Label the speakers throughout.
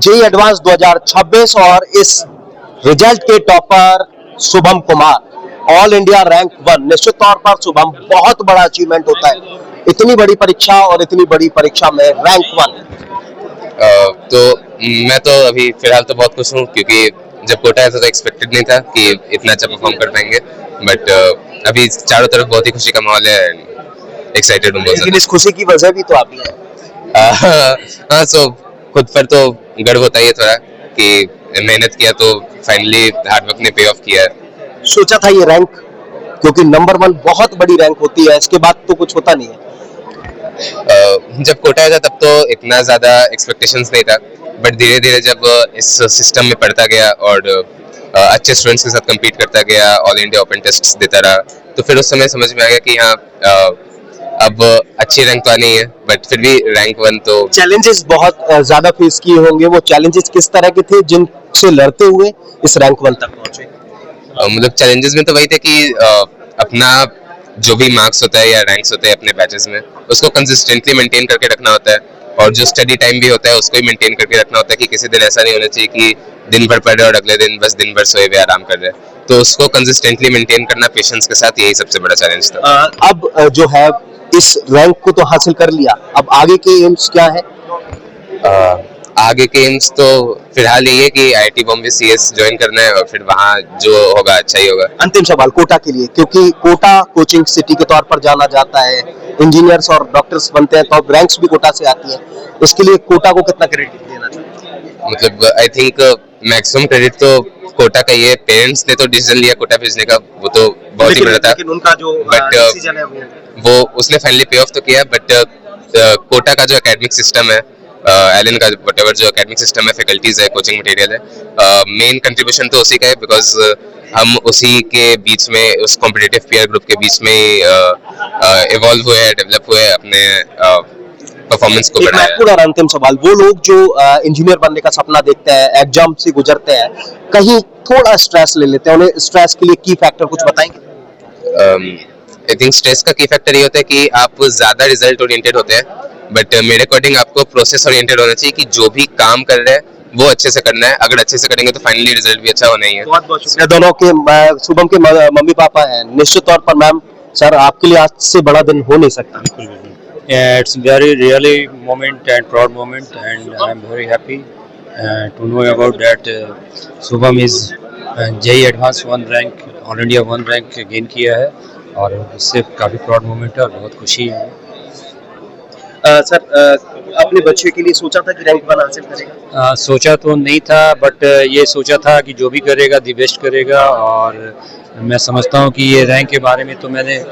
Speaker 1: JEE advance 2026 और इस result के topper Shubham Kumar all India rank 1। निश्चित तौर पर शुभम बहुत बड़ा अचीवमेंट होता है, इतनी बड़ी परीक्षा और इतनी बड़ी परीक्षा में रैंक 1।
Speaker 2: तो मैं तो अभी फिलहाल तो बहुत खुश हूँ क्योंकि जब कोटा आया था तो एक्सपेक्टेड नहीं था कि इतना अच्छा परफॉर्म कर पाएंगे, बट अभी चारों तरफ बहुत ही खुशी का माहौल है, एक्साइटेड हूँ बहुत।
Speaker 1: लेकिन इस खुशी की वजह भी तो आप ही है।
Speaker 2: हाँ, सो खुद पर तो गर्व होता ही है थोड़ा कि मेहनत किया तो फाइनली हार्डवर्क ने पे ऑफ किया है।
Speaker 1: सोचा था ये रैंक, क्योंकि नंबर 1 बहुत बड़ी रैंक होती है, इसके बाद तो कुछ होता नहीं है।
Speaker 2: जब कोटा आया था तब तो इतना ज़्यादा एक्सपेक्टेशंस नहीं था, बट धीरे धीरे जब इस सिस्टम में पढ़ता गया और अच्छे स्टूडेंट्स के साथ कम्पीट करता गया, ऑल इंडिया ओपन टेस्ट देता रहा, तो फिर उस समय समझ में आ गया कि हाँ अब अच्छी रैंक तो आनी है, बट फिर भी रैंक 1 तो।
Speaker 1: चैलेंजेस बहुत ज़्यादा फेस किए होंगे, वो चैलेंजेस किस तरह के थे जिनसे लड़ते हुए इस रैंक 1 तक पहुंचे?
Speaker 2: मतलब चैलेंजेस में तो वही थे कि अपना जो भी मार्क्स होता है या रैंक्स होते हैं अपने बैचेस में, उसको कंसिस्टेंटली मेंटेन करके रखना होता है, और जो स्टडी टाइम भी होता है उसको भी मेंटेन करके रखना होता है कि किसी दिन ऐसा नहीं होना चाहिए कि दिन भर पढ़ रहे और अगले दिन बस दिन भर सोए हुए आराम कर रहे हैं। तो उसको कंसिस्टेंटली मेंटेन करना पेशेंस के साथ, यही सबसे बड़ा चैलेंज था।
Speaker 1: अब जो है इस रैंक को तो हासिल कर लिया, अब आगे के एम्स क्या है?
Speaker 2: आगे के एम्स तो फिलहाल यही है कि आईआईटी बॉम्बे सीएस ज्वाइन करना है और फिर वहाँ जो होगा अच्छा ही होगा।
Speaker 1: अंतिम सवाल कोटा के लिए, क्योंकि कोटा कोचिंग सिटी के तौर पर जाना जाता है, इंजीनियर्स और डॉक्टर्स बनते हैं तो रैंक्स भी कोटा से आती है, इसके लिए कोटा को कितना क्रेडिट देना चाहिए?
Speaker 2: मतलब आई थिंक मैक्सिमम क्रेडिट तो कोटा का ही है। पेरेंट्स ने तो डिसीजन लिया कोटा भेजने का, वो तो बहुत ही बड़ा था,
Speaker 1: लेकिन उनका जो डिसीजन है
Speaker 2: वो उसने फाइनली पे ऑफ तो किया, बट कोटा का जो एकेडमिक सिस्टम है, एलन का व्हाटएवर जो एकेडमिक सिस्टम है, फैकल्टीज है, कोचिंग मटेरियल है, मेन कंट्रीब्यूशन तो उसी का है, बिकॉज हम उसी के बीच में, उस कॉम्पिटिटिव पीयर ग्रुप के बीच में इवॉल्व हुए हैं, डेवलप हुए हैं, अपने परफॉर्मेंस को बढ़ाया।
Speaker 1: महत्वपूर्ण और अंतिम सवाल, वो लोग जो इंजीनियर बनने का सपना देखते हैं, एग्जाम से गुजरते हैं, कहीं थोड़ा स्ट्रेस ले लेते हैं, उन्हें स्ट्रेस के लिए की फैक्टर कुछ बताएंगे?
Speaker 2: आई थिंक स्ट्रेस का की फैक्टर ये होता है कि आप ज़्यादा रिजल्ट ओरिएंटेड होते हैं, बट मेरे अकॉर्डिंग आपको प्रोसेस ओरिएंटेड होना चाहिए कि जो भी काम कर रहे हैं वो अच्छे से करना है। अगर अच्छे से करेंगे तो फाइनली रिजल्ट भी अच्छा होना ही है।
Speaker 1: बहुत बहुत शुक्रिया दोनों के। शुभम के मम्मी पापा हैं, निश्चित तौर पर मैम सर आपके लिए आज से बड़ा दिन हो नहीं सकता।
Speaker 3: It's very really moment and proud moment, and I'm very happy to know about that. Shubham is JEE Advanced 1 rank, all India 1 rank gain किया है, और इससे काफ़ी प्राउड मोमेंट है और बहुत खुशी है।
Speaker 1: सर अपने बच्चे के लिए सोचा था कि रैंक 1 हासिल करेगा?
Speaker 3: सोचा तो नहीं था, बट ये सोचा था कि जो भी करेगा दी बेस्ट करेगा, और मैं समझता हूँ कि ये रैंक के बारे में तो मैंने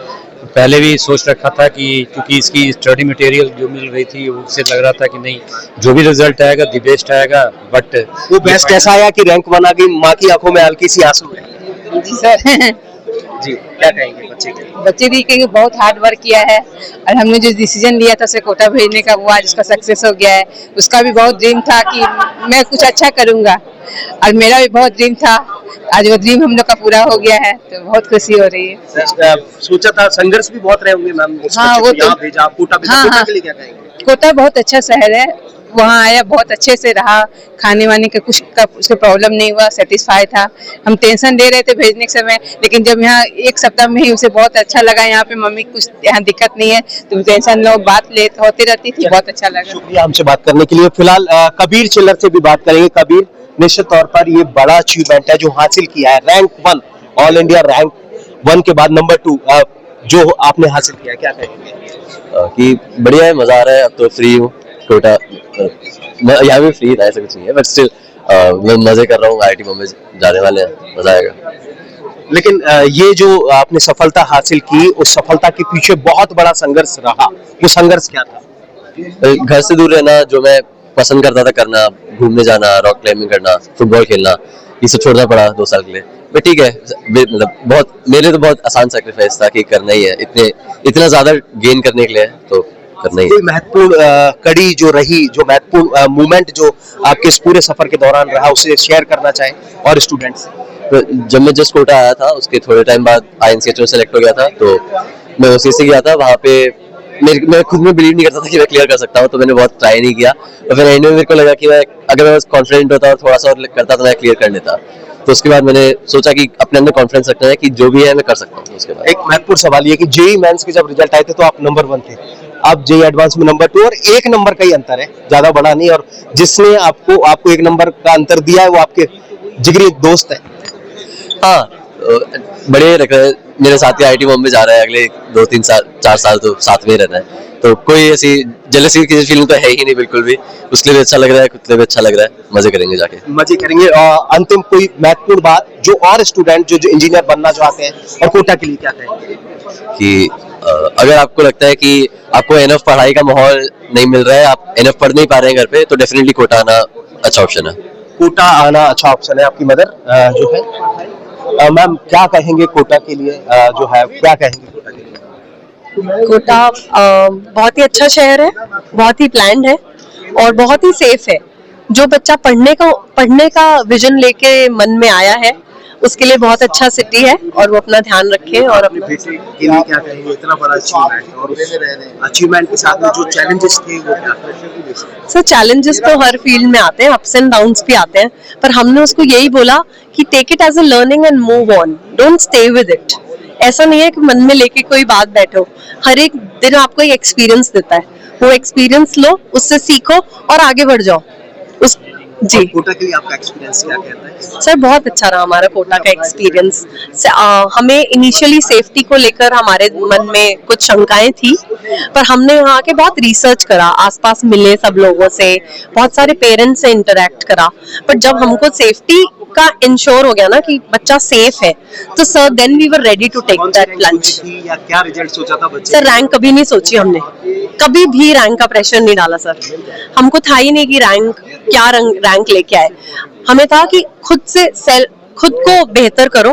Speaker 3: पहले भी सोच रखा था कि क्योंकि इसकी स्टडी मटेरियल जो मिल रही थी उससे लग रहा था कि नहीं, जो भी रिजल्ट आएगा दी बेस्ट आएगा। बट
Speaker 1: वो बेस्ट ऐसा आया कि रैंक 1 आ गई, माँ की आंखों में हल्की सी आंसू है।
Speaker 4: जी सर।
Speaker 1: जी क्या कहेंगे बच्चे के लिए?
Speaker 4: बच्चे भी कहेंगे बहुत हार्ड वर्क किया है, और हमने जो डिसीजन लिया था उसे कोटा भेजने का, वो आज उसका सक्सेस हो गया है। उसका भी बहुत ड्रीम था कि मैं कुछ अच्छा करूंगा, और मेरा भी बहुत ड्रीम था, आज वो ड्रीम हम लोग का पूरा हो गया है, तो बहुत खुशी हो रही है।
Speaker 1: सोचा था, संघर्ष भी बहुत रहे होंगे मैम,
Speaker 4: हाँ, वो तो
Speaker 1: भेजा कोटा भेजा।
Speaker 4: हाँ,
Speaker 1: कोटा के लिए क्या कहेंगे?
Speaker 4: कोटा बहुत अच्छा शहर है, वहाँ आया बहुत अच्छे से रहा, खाने वाने का कुछ का उसको प्रॉब्लम नहीं हुआ, सेटिस्फाई था। हम टेंशन ले रहे थे भेजने के समय, लेकिन जब यहाँ 1 सप्ताह में ही उसे बहुत अच्छा लगा, यहाँ पे मम्मी कुछ यहाँ दिक्कत नहीं है, तुम टेंशन लो, बात होती रहती थी, बहुत अच्छा लगा।
Speaker 1: शुक्रिया हमसे बात करने के लिए। फिलहाल कबीर चिल्लर से भी बात करेंगे। कबीर, निश्चित तौर पर ये बड़ा अचीवमेंट है जो हासिल किया है, रैंक 1, ऑल इंडिया रैंक 1 के बाद नंबर 2 जो आपने हासिल किया, क्या कहेंगे?
Speaker 5: कि बढ़िया है, मजा आ रहा है। अब तो फ्री हूँ, कोटा यहाँ भी फ्री था, ऐसा कुछ नहीं है, बट स्टिल मैं मजे कर रहा हूँ। आईआईटी बॉम्बे जाने वाले हैं, मजा आएगा।
Speaker 1: लेकिन ये जो आपने सफलता हासिल की, उस सफलता के पीछे बहुत बड़ा संघर्ष रहा, वो संघर्ष क्या था?
Speaker 5: घर से दूर रहना, जो मैं पसंद करता था करना, घूमने जाना, रॉक क्लाइंबिंग करना, फुटबॉल खेलना, ये सब छोड़ना पड़ा 2 साल के लिए। बट ठीक है, मतलब बहुत मेरे तो बहुत आसान सैक्रिफाइस था कि करना ही है, इतना ज्यादा गेन करने के लिए, तो करना ही है।
Speaker 1: कोई महत्वपूर्ण कड़ी जो रही, जो महत्वपूर्ण मूवमेंट जो आपके इस पूरे सफर के दौरान रहा, उसे शेयर करना चाहें और स्टूडेंट्स?
Speaker 5: जब मैं जस्ट कोटा आया था, उसके थोड़े टाइम बाद आईएनसीएच में सेलेक्ट हो गया था, तो मैं उसी से गया था। वहाँ पे मैं खुद में बिलीव नहीं करता था कि मैं क्लियर कर सकता हूँ, तो मैंने बहुत ट्राई नहीं किया। और फिर एंड में मेरे को लगा कि मैं अगर मैं कॉन्फिडेंट होता और थोड़ा सा और करता तो मैं क्लियर कर लेता। तो उसके बाद मैंने सोचा कि अपने अंदर कॉन्फिडेंस रखना है कि जो भी है मैं कर सकता हूँ। उसके बाद
Speaker 1: एक महत्वपूर्ण सवाल ये कि जेई मेंस के जब रिजल्ट आए थे तो आप नंबर 1 थे, आप जेई एडवांस में नंबर 2, और 1 नंबर का ही अंतर है, ज्यादा बड़ा नहीं। और जिसने आपको 1 नंबर का अंतर दिया है वो आपके जिगरी दोस्त है।
Speaker 5: हाँ, बड़े लग रहे हैं, मेरे साथ ही IIT बॉम्बे जा रहा है अगले 2-3 साल 4 साल, तो साथ में रहना है, तो कोई ऐसी जेलसी की फीलिंग तो है ही नहीं बिल्कुल भी। उसके लिए भी अच्छा लग रहा है, खुद के लिए भी अच्छा लग रहा है, मजे करेंगे जाके।
Speaker 1: मजे करेंगे। अंतिम कोई महत्वपूर्ण बात जो और स्टूडेंट जो इंजीनियर बनना चाहते हैं और कोटा के लिए क्या कहेंगे?
Speaker 5: कि अगर आपको लगता है कि आपको एनफ पढ़ाई का माहौल नहीं मिल रहा है, आप एनफ पढ़ नहीं पा रहे हैं घर पे, तो डेफिनेटली कोटा आना अच्छा ऑप्शन है।
Speaker 1: कोटा आना अच्छा ऑप्शन है। आपकी मदर जो है मैम क्या कहेंगे कोटा के लिए, जो है क्या कहेंगे कोटा के लिए?
Speaker 6: कोटा बहुत ही अच्छा शहर है, बहुत ही प्लान्ड है और बहुत ही सेफ है। जो बच्चा पढ़ने का विजन लेके मन में आया है उसके लिए बहुत अच्छा सिटी है, और वो अपना ध्यान रखे और
Speaker 1: अपने बेटे के लिए क्या कहेंगे? इतना बड़ा अचीवमेंट, और अचीवमेंट के साथ में जो चैलेंजेस थे वो क्या?
Speaker 6: सर चैलेंजेस तो हर फील्ड में आते हैं, अप्स एंड डाउन्स भी आते हैं, पर हमने उसको यही बोला कि take it as a learning and move on, don't stay with it. ऐसा नहीं है कि मन में लेके कोई बात बैठो, हर एक दिन आपको एक एक्सपीरियंस देता है, वो एक्सपीरियंस लो, उससे सीखो और आगे बढ़ जाओ। उस जी
Speaker 1: कोटा के लिए आपका एक्सपीरियंस क्या कहता है?
Speaker 6: सर बहुत अच्छा रहा हमारा कोटा का एक्सपीरियंस। हमें इनिशियली सेफ्टी को लेकर हमारे मन में कुछ शंकाएं थी, पर हमने वहाँ के बहुत रिसर्च करा, आसपास मिले सब लोगों से, बहुत सारे पेरेंट्स से इंटरेक्ट करा, पर जब हमको सेफ्टी का इंश्योर हो गया ना कि बच्चा सेफ है, तो sir then we were ready to take that plunge.
Speaker 1: या क्या रिजल्ट सोचा था बच्चे?
Speaker 6: सर रैंक कभी नहीं सोची हमने, कभी भी रैंक का प्रेशर नहीं डाला सर। हमको था ही नहीं कि क्या रैंक लेके आए, हमें था कि खुद को बेहतर करो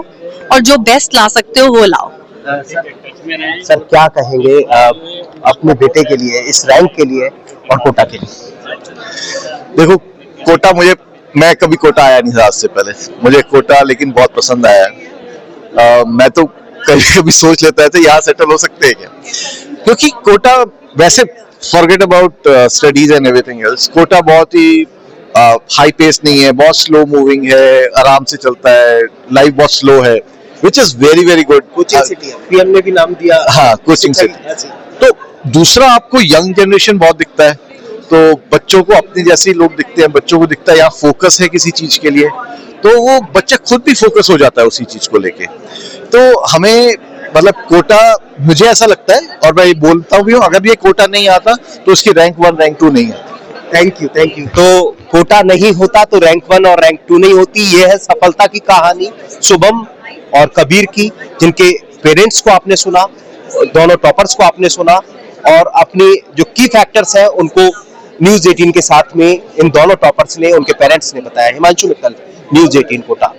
Speaker 6: और जो बेस्ट ला सकते हो वो लाओ।
Speaker 1: सर क्या कहेंगे अपने बेटे के लिए, इस रैंक के लिए और कोटा के लिए?
Speaker 7: देखो कोटा, मैं कभी कोटा आया नहीं था आज से पहले, मुझे कोटा लेकिन बहुत पसंद आया है। मैं तो कभी सोच लेता था यहाँ सेटल हो सकते हैं क्या, क्योंकि कोटा वैसे forget about studies and everything else, Kota बहुत ही हाई पेस नहीं है, बहुत स्लो मूविंग है, आराम से चलता है, लाइफ बहुत स्लो है, which is very very good.
Speaker 1: Coaching city है, पीएम ने भी नाम दिया।
Speaker 7: हाँ, कोचिंग सिटी। तो दूसरा आपको यंग जनरेशन बहुत दिखता है, तो बच्चों को अपने जैसे लोग दिखते हैं, बच्चों को दिखता है यहाँ फोकस है किसी चीज के लिए, तो वो बच्चा खुद भी फोकस हो जाता है उसी चीज को लेके। तो हमें मतलब कोटा, मुझे ऐसा लगता है और मैं बोलता भी हूँ, अगर ये कोटा नहीं आता तो उसकी रैंक 1 रैंक 2 नहीं आती।
Speaker 1: Thank you. तो कोटा नहीं होता तो रैंक 1 और रैंक 2 नहीं होती। ये है सफलता की कहानी शुभम और कबीर की, जिनके पेरेंट्स को आपने सुना, दोनों टॉपर्स को आपने सुना, और अपनी जो की फैक्टर्स हैं उनको न्यूज़ 18 के साथ में इन दोनों टॉपर्स ने, उनके पेरेंट्स ने बताया। हिमांशु मित्तल, न्यूज़ 18 कोटा।